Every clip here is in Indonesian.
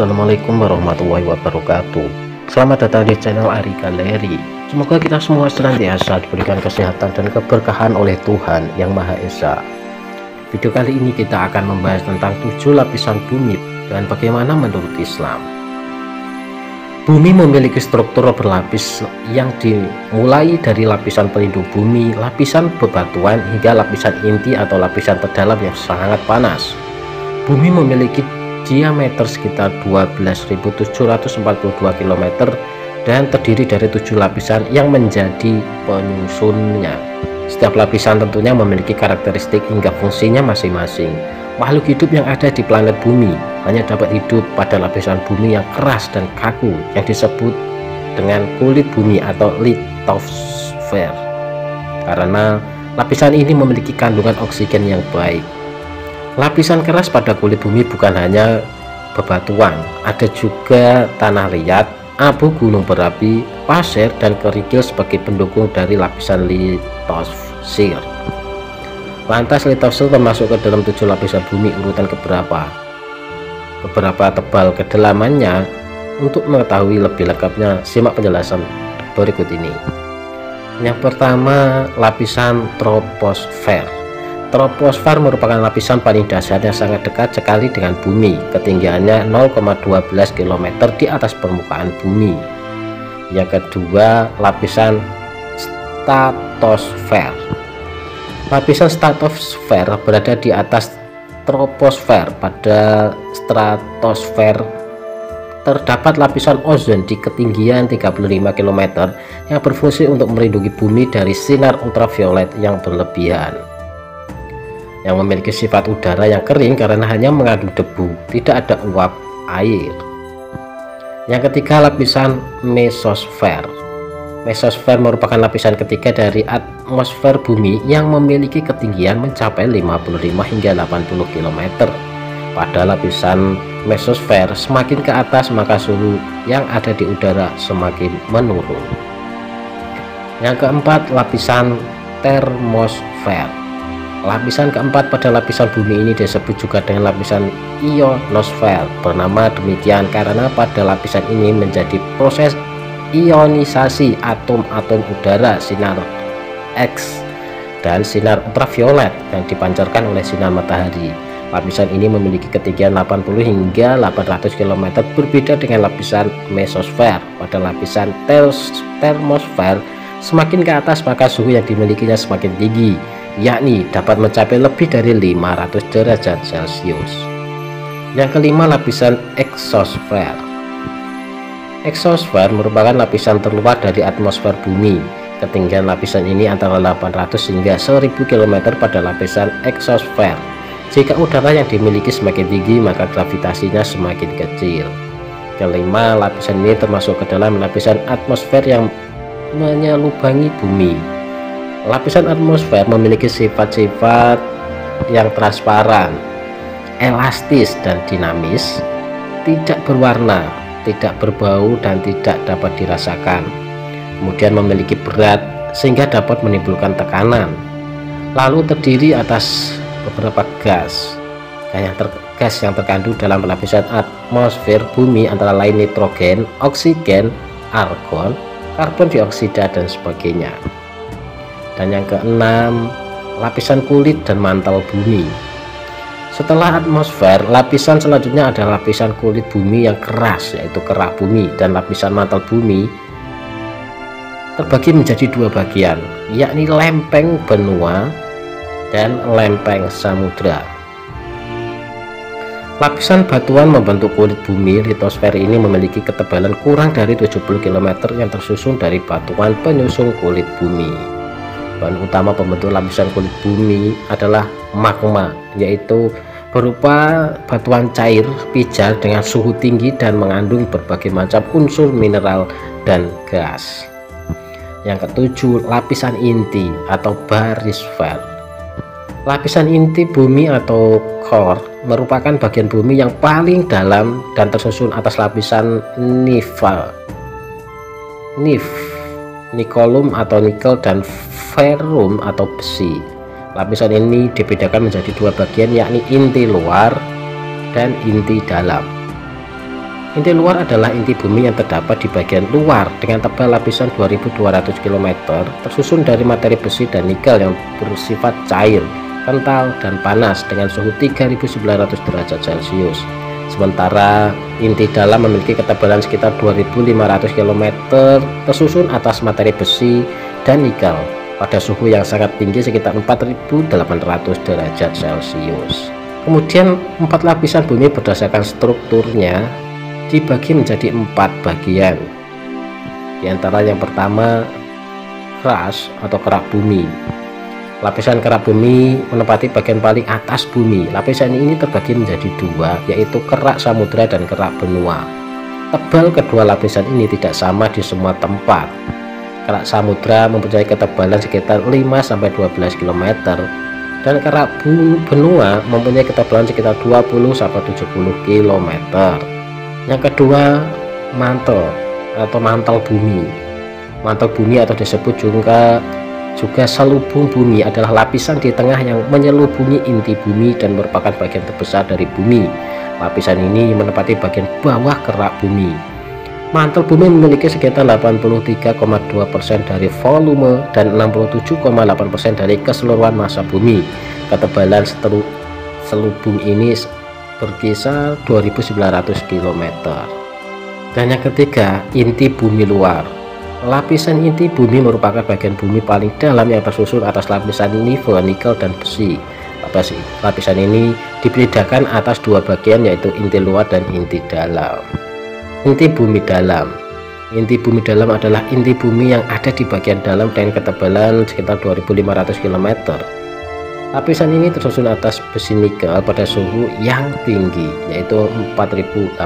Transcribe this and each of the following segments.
Assalamualaikum warahmatullahi wabarakatuh. Selamat datang di channel Ari Galeri. Semoga kita semua senantiasa diberikan kesehatan dan keberkahan oleh Tuhan Yang Maha Esa. Video kali ini kita akan membahas tentang 7 lapisan bumi dan bagaimana menurut Islam. Bumi memiliki struktur berlapis yang dimulai dari lapisan pelindung bumi, lapisan bebatuan, hingga lapisan inti atau lapisan terdalam yang sangat panas. Bumi memiliki diameter sekitar 12.742 km dan terdiri dari 7 lapisan yang menjadi penyusunnya. Setiap lapisan tentunya memiliki karakteristik hingga fungsinya masing-masing. Makhluk hidup yang ada di planet bumi hanya dapat hidup pada lapisan bumi yang keras dan kaku yang disebut dengan kulit bumi atau litosfer, karena lapisan ini memiliki kandungan oksigen yang baik. Lapisan keras pada kulit bumi bukan hanya bebatuan, ada juga tanah liat, abu gunung berapi, pasir, dan kerikil sebagai pendukung dari lapisan litosfer. Lantas litosfer termasuk ke dalam 7 lapisan bumi urutan keberapa? Beberapa tebal kedalamannya. Untuk mengetahui lebih lengkapnya, simak penjelasan berikut ini. Yang pertama, lapisan troposfer. Troposfer merupakan lapisan paling dasar yang sangat dekat sekali dengan bumi, ketinggiannya 0,12 km di atas permukaan bumi. Yang kedua, lapisan stratosfer. Lapisan stratosfer berada di atas troposfer. Pada stratosfer terdapat lapisan ozon di ketinggian 35 km yang berfungsi untuk melindungi bumi dari sinar ultraviolet yang berlebihan, yang memiliki sifat udara yang kering karena hanya mengandung debu, tidak ada uap air. Yang ketiga, lapisan mesosfer. Mesosfer merupakan lapisan ketiga dari atmosfer bumi yang memiliki ketinggian mencapai 55 hingga 80 km. Pada lapisan mesosfer semakin ke atas, maka suhu yang ada di udara semakin menurun. Yang keempat, lapisan termosfer. Lapisan keempat pada lapisan bumi ini disebut juga dengan lapisan ionosfer. Bernama demikian karena pada lapisan ini menjadi proses ionisasi atom-atom udara, sinar X, dan sinar ultraviolet yang dipancarkan oleh sinar matahari. Lapisan ini memiliki ketinggian 80 hingga 800 km, berbeda dengan lapisan mesosfer. Pada lapisan termosfer semakin ke atas, maka suhu yang dimilikinya semakin tinggi, yakni dapat mencapai lebih dari 500 derajat Celcius. Yang kelima, lapisan eksosfer. Eksosfer merupakan lapisan terluar dari atmosfer bumi. Ketinggian lapisan ini antara 800 hingga 1000 km pada lapisan eksosfer. Jika udara yang dimiliki semakin tinggi, maka gravitasinya semakin kecil. Kelima, lapisan ini termasuk ke dalam lapisan atmosfer yang menyelubangi bumi. Lapisan atmosfer memiliki sifat-sifat yang transparan, elastis, dan dinamis, tidak berwarna, tidak berbau, dan tidak dapat dirasakan. Kemudian memiliki berat sehingga dapat menimbulkan tekanan. Lalu terdiri atas beberapa gas yang terkandung dalam lapisan atmosfer bumi, antara lain nitrogen, oksigen, argon, karbon dioksida, dan sebagainya. Dan yang keenam, lapisan kulit dan mantel bumi. Setelah atmosfer, lapisan selanjutnya adalah lapisan kulit bumi yang keras, yaitu kerak bumi, dan lapisan mantel bumi terbagi menjadi 2 bagian, yakni lempeng benua dan lempeng samudra. Lapisan batuan membentuk kulit bumi. Litosfer ini memiliki ketebalan kurang dari 70 km yang tersusun dari batuan penyusun kulit bumi. Bahan utama pembentuk lapisan kulit bumi adalah magma, yaitu berupa batuan cair pijar dengan suhu tinggi dan mengandung berbagai macam unsur mineral dan gas. Yang ketujuh, lapisan inti atau barisfer. Lapisan inti bumi atau core merupakan bagian bumi yang paling dalam dan tersusun atas lapisan nikelum atau nikel, dan ferrum atau besi. Lapisan ini dibedakan menjadi 2 bagian, yakni inti luar dan inti dalam. Inti luar adalah inti bumi yang terdapat di bagian luar dengan tebal lapisan 2200 km, tersusun dari materi besi dan nikel yang bersifat cair, kental, dan panas dengan suhu 3900 derajat Celcius. Sementara inti dalam memiliki ketebalan sekitar 2500 km, tersusun atas materi besi dan nikel pada suhu yang sangat tinggi sekitar 4800 derajat Celcius. Kemudian 4 lapisan bumi berdasarkan strukturnya dibagi menjadi 4 bagian. Di antara yang pertama, crust atau kerak bumi. Lapisan kerak bumi menempati bagian paling atas bumi. Lapisan ini terbagi menjadi 2, yaitu kerak samudra dan kerak benua. Tebal kedua lapisan ini tidak sama di semua tempat. Kerak samudra mempunyai ketebalan sekitar 5-12 km dan kerak benua mempunyai ketebalan sekitar 20-70 km. Yang kedua, mantel atau mantel bumi. Mantel bumi atau disebut juga selubung bumi adalah lapisan di tengah yang menyelubungi inti bumi dan merupakan bagian terbesar dari bumi. Lapisan ini menempati bagian bawah kerak bumi. Mantel bumi memiliki sekitar 83,2% dari volume dan 67,8% dari keseluruhan massa bumi. Ketebalan selubung ini berkisar 2900 km. Dan yang ketiga, inti bumi luar. Lapisan inti bumi merupakan bagian bumi paling dalam yang tersusun atas lapisan nikel, nikel, dan besi. Lapisan ini dibedakan atas 2 bagian, yaitu inti luar dan inti dalam. Inti bumi dalam. Inti bumi dalam adalah inti bumi yang ada di bagian dalam dengan ketebalan sekitar 2500 km. Lapisan ini tersusun atas besi nikel pada suhu yang tinggi, yaitu 4800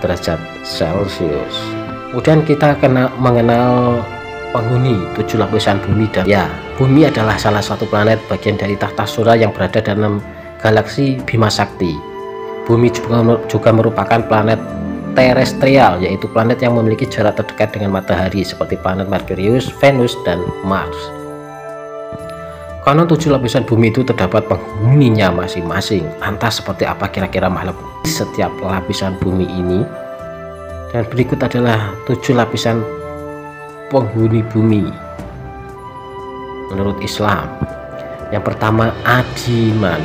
derajat Celcius. Kemudian kita mengenal penghuni 7 lapisan bumi. Dan ya, bumi adalah salah satu planet bagian dari tata surya yang berada dalam galaksi Bima Sakti. Bumi juga merupakan planet terestrial, yaitu planet yang memiliki jarak terdekat dengan matahari seperti planet Merkurius, Venus, dan Mars. Karena 7 lapisan bumi itu terdapat penghuninya masing-masing. Lantas seperti apa kira-kira makhluk di setiap lapisan bumi ini? Dan berikut adalah 7 lapisan penghuni bumi menurut Islam. Yang pertama, Adiman.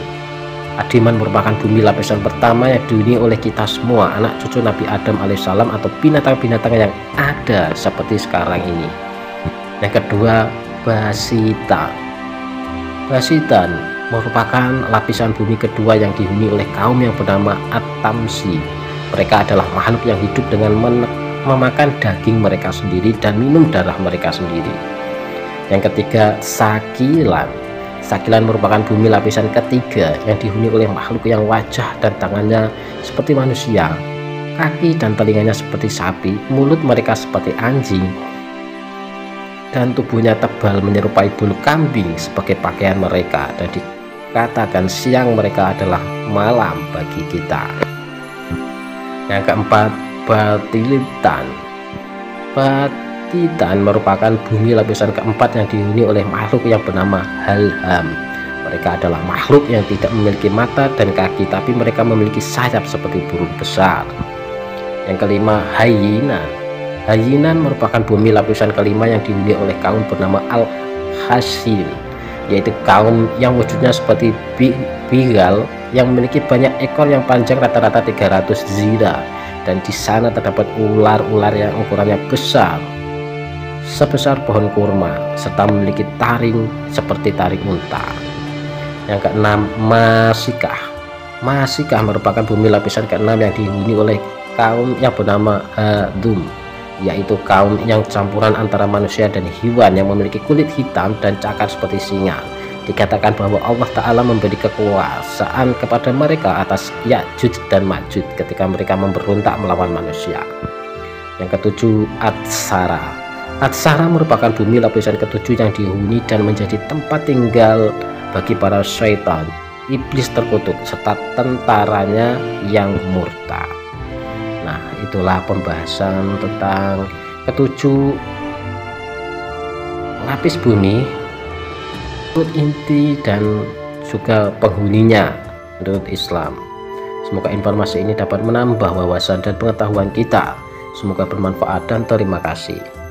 Adiman merupakan bumi lapisan pertama yang dihuni oleh kita semua, anak cucu Nabi Adam alaihissalam, atau binatang-binatang yang ada seperti sekarang ini. Yang kedua, Basitan. Basitan merupakan lapisan bumi kedua yang dihuni oleh kaum yang bernama At-Tamsi. Mereka adalah makhluk yang hidup dengan memakan daging mereka sendiri dan minum darah mereka sendiri. Yang ketiga, Sakilan. Sakilan merupakan bumi lapisan ketiga yang dihuni oleh makhluk yang wajah dan tangannya seperti manusia, kaki dan telinganya seperti sapi, mulut mereka seperti anjing, dan tubuhnya tebal menyerupai bulu kambing sebagai pakaian mereka, dan dikatakan siang mereka adalah malam bagi kita. Yang keempat, Batitan. Batitan merupakan bumi lapisan keempat yang dihuni oleh makhluk yang bernama Halham. Mereka adalah makhluk yang tidak memiliki mata dan kaki, tapi mereka memiliki sayap seperti burung besar. Yang kelima, Haiyinan. Haiyinan merupakan bumi lapisan kelima yang dihuni oleh kaum bernama Al-Hashin, yaitu kaum yang wujudnya seperti bigal yang memiliki banyak ekor yang panjang rata-rata 300 zira, dan di sana terdapat ular-ular yang ukurannya besar sebesar pohon kurma serta memiliki taring seperti taring unta. Yang keenam, Masikah. Masikah merupakan bumi lapisan keenam yang dihuni oleh kaum yang bernama Hadum, yaitu kaum yang campuran antara manusia dan hewan yang memiliki kulit hitam dan cakar seperti singa. Dikatakan bahwa Allah Ta'ala memberi kekuasaan kepada mereka atas Ya'juj dan Ma'juj ketika mereka memberontak melawan manusia. Yang ketujuh, Atsara. Atsara merupakan bumi lapisan ketujuh yang dihuni dan menjadi tempat tinggal bagi para syaitan, iblis terkutuk, serta tentaranya yang murtad. Nah, itulah pembahasan tentang ketujuh lapis bumi menurut inti dan juga penghuninya menurut Islam. Semoga informasi ini dapat menambah wawasan dan pengetahuan kita. Semoga bermanfaat dan terima kasih.